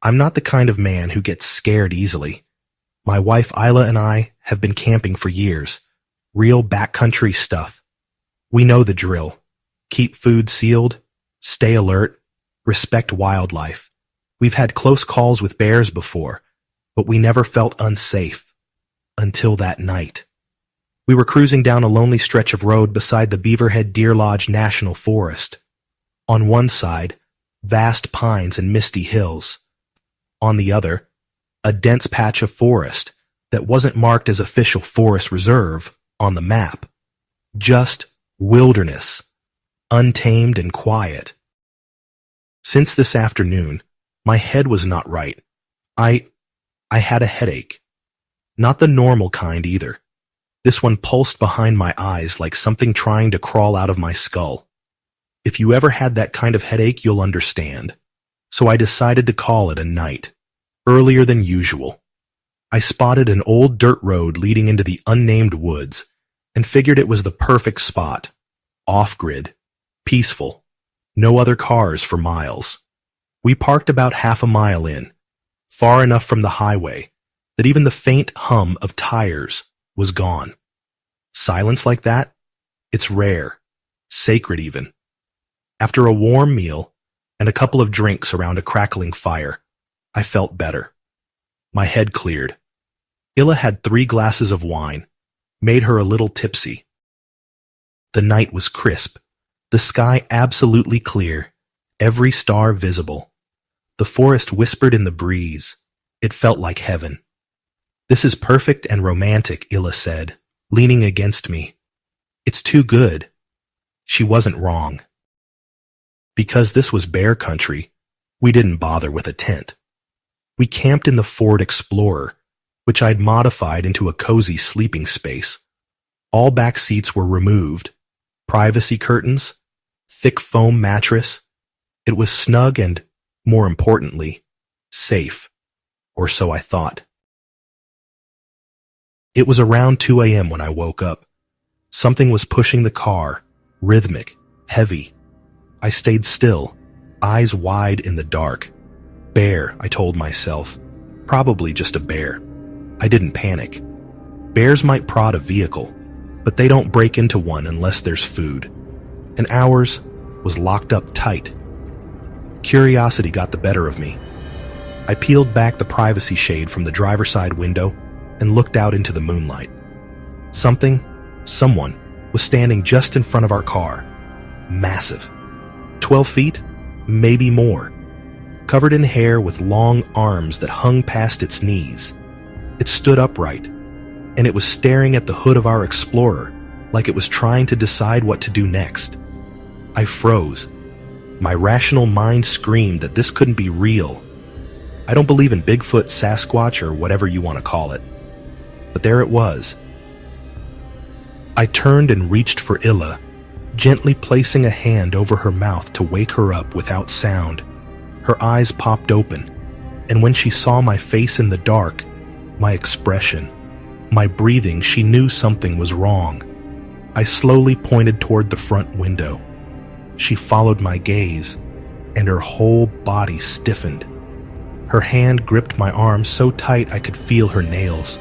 I'm not the kind of man who gets scared easily. My wife Isla and I have been camping for years. Real backcountry stuff. We know the drill. Keep food sealed, stay alert, respect wildlife. We've had close calls with bears before, but we never felt unsafe. Until that night. We were cruising down a lonely stretch of road beside the Beaverhead Deer Lodge National Forest. On one side, vast pines and misty hills. On the other, a dense patch of forest that wasn't marked as official forest reserve on the map. Just wilderness, untamed and quiet. Since this afternoon, my head was not right. I had a headache. Not the normal kind either. This one pulsed behind my eyes like something trying to crawl out of my skull. If you ever had that kind of headache, you'll understand. So I decided to call it a night, earlier than usual. I spotted an old dirt road leading into the unnamed woods and figured it was the perfect spot. Off-grid, peaceful, no other cars for miles. We parked about half a mile in, far enough from the highway that even the faint hum of tires was gone. Silence like that? It's rare, sacred even. After a warm meal and a couple of drinks around a crackling fire, I felt better. My head cleared. Illa had 3 glasses of wine, made her a little tipsy. The night was crisp, the sky absolutely clear, every star visible. The forest whispered in the breeze. It felt like heaven. "This is perfect and romantic," Illa said, leaning against me. "It's too good." She wasn't wrong. Because this was bear country, we didn't bother with a tent. We camped in the Ford Explorer, which I'd modified into a cozy sleeping space. All back seats were removed, privacy curtains, thick foam mattress. It was snug and, more importantly, safe, or so I thought. It was around 2 a.m. when I woke up. Something was pushing the car, rhythmic, heavy. I stayed still, eyes wide in the dark. Bear, I told myself. Probably just a bear. I didn't panic. Bears might prod a vehicle, but they don't break into one unless there's food. And ours was locked up tight. Curiosity got the better of me. I peeled back the privacy shade from the driver's side window and looked out into the moonlight. Someone was standing just in front of our car. Massive. 12 feet, maybe more. Covered in hair with long arms that hung past its knees. It stood upright, and it was staring at the hood of our Explorer like it was trying to decide what to do next. I froze. My rational mind screamed that this couldn't be real. I don't believe in Bigfoot, Sasquatch, or whatever you want to call it. But there it was. I turned and reached for Illa, gently placing a hand over her mouth to wake her up without sound. Her eyes popped open, and when she saw my face in the dark, my expression, my breathing, she knew something was wrong. I slowly pointed toward the front window. She followed my gaze, and her whole body stiffened. Her hand gripped my arm so tight I could feel her nails.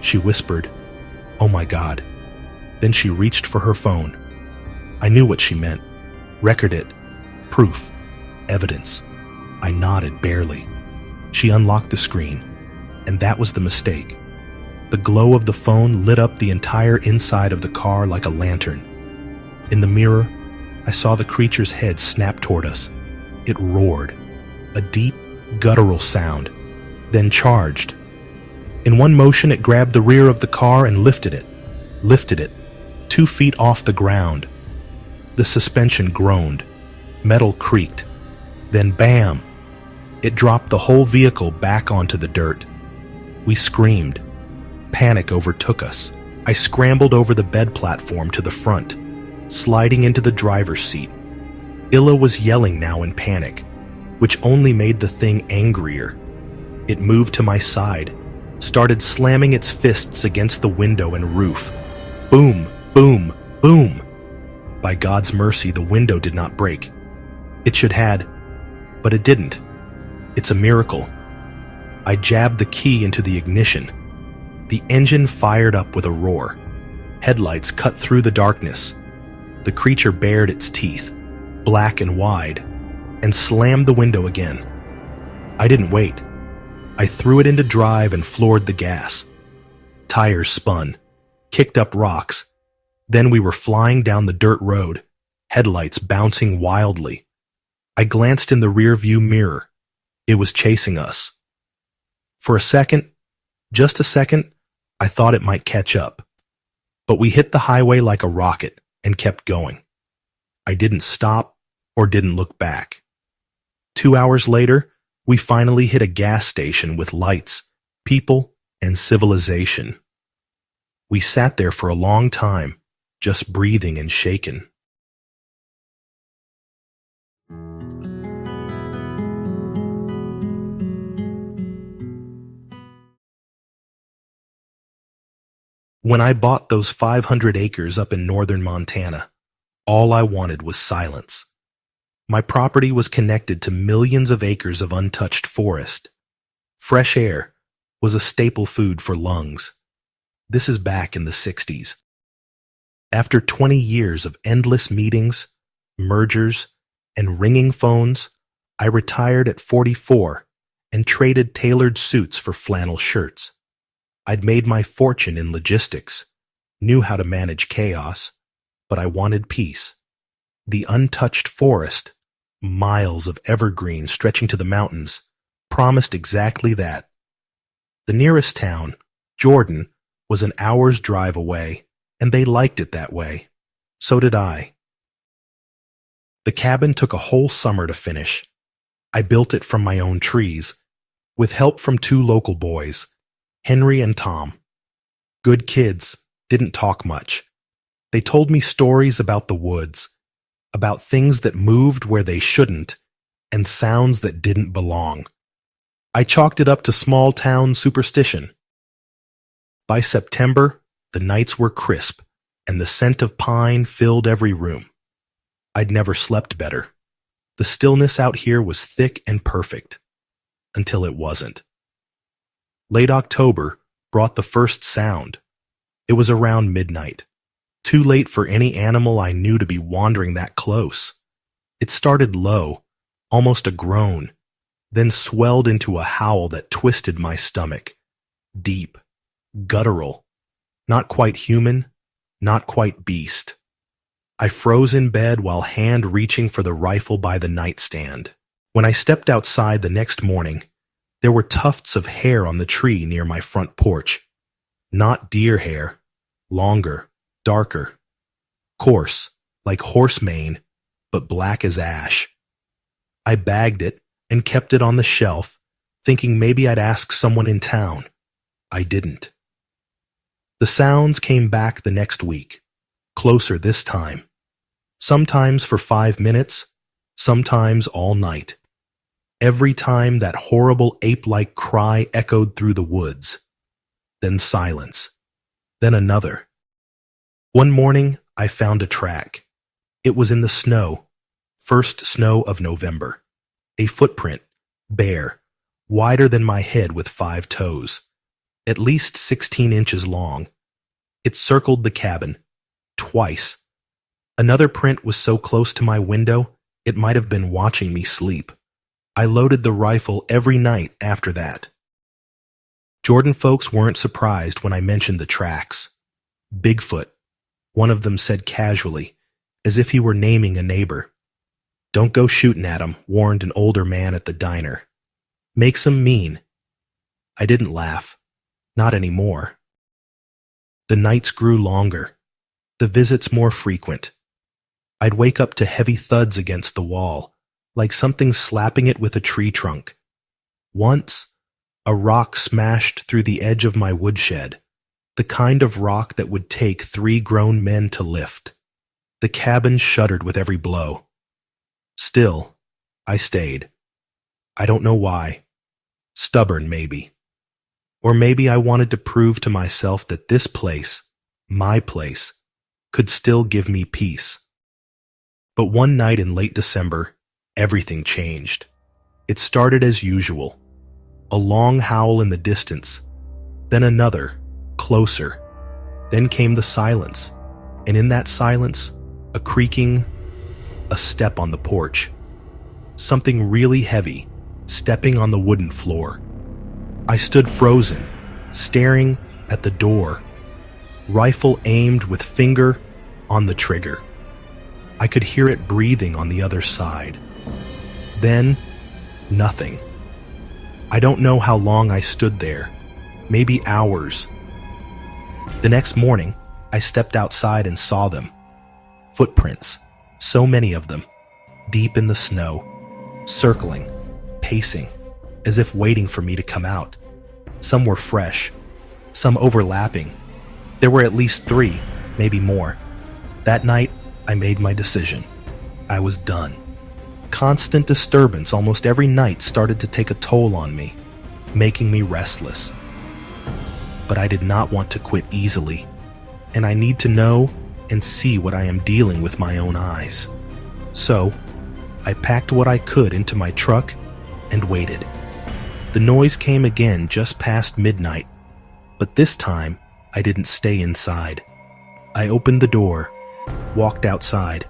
She whispered, "Oh my God." Then she reached for her phone. I knew what she meant. Record it. Proof. Evidence. I nodded barely. She unlocked the screen, and that was the mistake. The glow of the phone lit up the entire inside of the car like a lantern. In the mirror, I saw the creature's head snap toward us. It roared, a deep, guttural sound, then charged. In one motion, it grabbed the rear of the car and lifted it, 2 feet off the ground. The suspension groaned, metal creaked, then bam! It dropped the whole vehicle back onto the dirt. We screamed. Panic overtook us. I scrambled over the bed platform to the front, sliding into the driver's seat. Illa was yelling now in panic, which only made the thing angrier. It moved to my side, started slamming its fists against the window and roof. Boom, boom, boom. By God's mercy, the window did not break. It should had, but it didn't. It's a miracle. I jabbed the key into the ignition. The engine fired up with a roar. Headlights cut through the darkness. The creature bared its teeth, black and wide, and slammed the window again. I didn't wait. I threw it into drive and floored the gas. Tires spun, kicked up rocks. Then we were flying down the dirt road, headlights bouncing wildly. I glanced in the rearview mirror. It was chasing us. For a second, just a second, I thought it might catch up. But we hit the highway like a rocket and kept going. I didn't stop or didn't look back. 2 hours later, we finally hit a gas station with lights, people, and civilization. We sat there for a long time, just breathing and shaken. When I bought those 500 acres up in northern Montana, all I wanted was silence. My property was connected to millions of acres of untouched forest. Fresh air was a staple food for lungs. This is back in the 60s. After 20 years of endless meetings, mergers, and ringing phones, I retired at 44 and traded tailored suits for flannel shirts. I'd made my fortune in logistics, knew how to manage chaos, but I wanted peace. The untouched forest, miles of evergreen stretching to the mountains, promised exactly that. The nearest town, Jordan, was an hour's drive away, and they liked it that way. So did I. The cabin took a whole summer to finish. I built it from my own trees, with help from 2 local boys, Henry and Tom. Good kids, didn't talk much. They told me stories about the woods, about things that moved where they shouldn't, and sounds that didn't belong. I chalked it up to small town superstition. By September, the nights were crisp, and the scent of pine filled every room. I'd never slept better. The stillness out here was thick and perfect, until it wasn't. Late October brought the first sound. It was around midnight, too late for any animal I knew to be wandering that close. It started low, almost a groan, then swelled into a howl that twisted my stomach. Deep, guttural, not quite human, not quite beast. I froze in bed while hand reaching for the rifle by the nightstand. When I stepped outside the next morning, there were tufts of hair on the tree near my front porch. Not deer hair, longer, darker, coarse, like horse mane, but black as ash. I bagged it and kept it on the shelf, thinking maybe I'd ask someone in town. I didn't. The sounds came back the next week, closer this time. Sometimes for 5 minutes, sometimes all night. Every time that horrible ape-like cry echoed through the woods. Then silence. Then another. One morning, I found a track. It was in the snow, first snow of November. A footprint, bare, wider than my head with 5 toes, at least 16 inches long. It circled the cabin, twice. Another print was so close to my window, it might have been watching me sleep. I loaded the rifle every night after that. Jordan folks weren't surprised when I mentioned the tracks. Bigfoot, one of them said casually, as if he were naming a neighbor. Don't go shooting at him, warned an older man at the diner. Makes 'em mean. I didn't laugh. Not anymore. The nights grew longer, the visits more frequent. I'd wake up to heavy thuds against the wall, like something slapping it with a tree trunk. Once, a rock smashed through the edge of my woodshed, the kind of rock that would take 3 grown men to lift. The cabin shuddered with every blow. Still, I stayed. I don't know why. Stubborn, maybe. Or maybe I wanted to prove to myself that this place, my place, could still give me peace. But one night in late December, everything changed. It started as usual. A long howl in the distance, then another, closer. Then came the silence, and in that silence, a creaking, a step on the porch. Something really heavy, stepping on the wooden floor. I stood frozen, staring at the door, rifle aimed with finger on the trigger. I could hear it breathing on the other side. Then, nothing. I don't know how long I stood there, maybe hours. The next morning, I stepped outside and saw them. Footprints, so many of them, deep in the snow, circling, pacing, as if waiting for me to come out. Some were fresh, some overlapping. There were at least 3, maybe more. That night, I made my decision. I was done. Constant disturbance almost every night started to take a toll on me, making me restless. But I did not want to quit easily, and I need to know and see what I am dealing with my own eyes. So, I packed what I could into my truck and waited. The noise came again just past midnight, but this time I didn't stay inside. I opened the door, walked outside.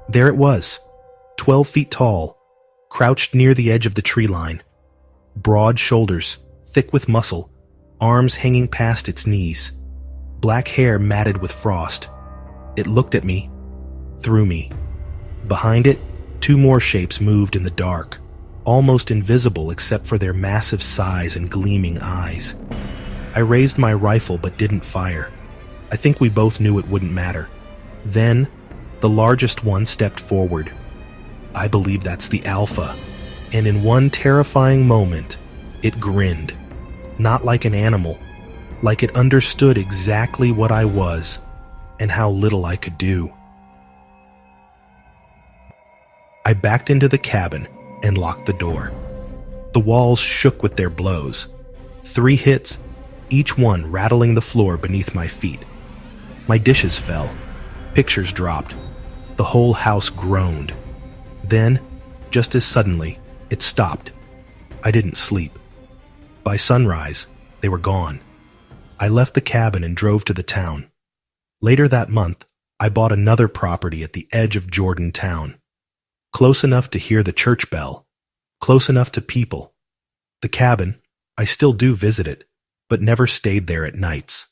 There it was, 12 feet tall, crouched near the edge of the tree line. Broad shoulders, thick with muscle, arms hanging past its knees, black hair matted with frost. It looked at me, through me. Behind it, 2 more shapes moved in the dark, almost invisible except for their massive size and gleaming eyes. I raised my rifle but didn't fire. I think we both knew it wouldn't matter. Then, the largest one stepped forward. I believe that's the alpha, and in one terrifying moment, it grinned. Not like an animal, like it understood exactly what I was and how little I could do. I backed into the cabin and locked the door. The walls shook with their blows. 3 hits, each one rattling the floor beneath my feet. My dishes fell. Pictures dropped. The whole house groaned. Then, just as suddenly, it stopped. I didn't sleep. By sunrise, they were gone. I left the cabin and drove to the town. Later that month, I bought another property at the edge of Jordan town. Close enough to hear the church bell. Close enough to people. The cabin, I still do visit it, but never stayed there at nights.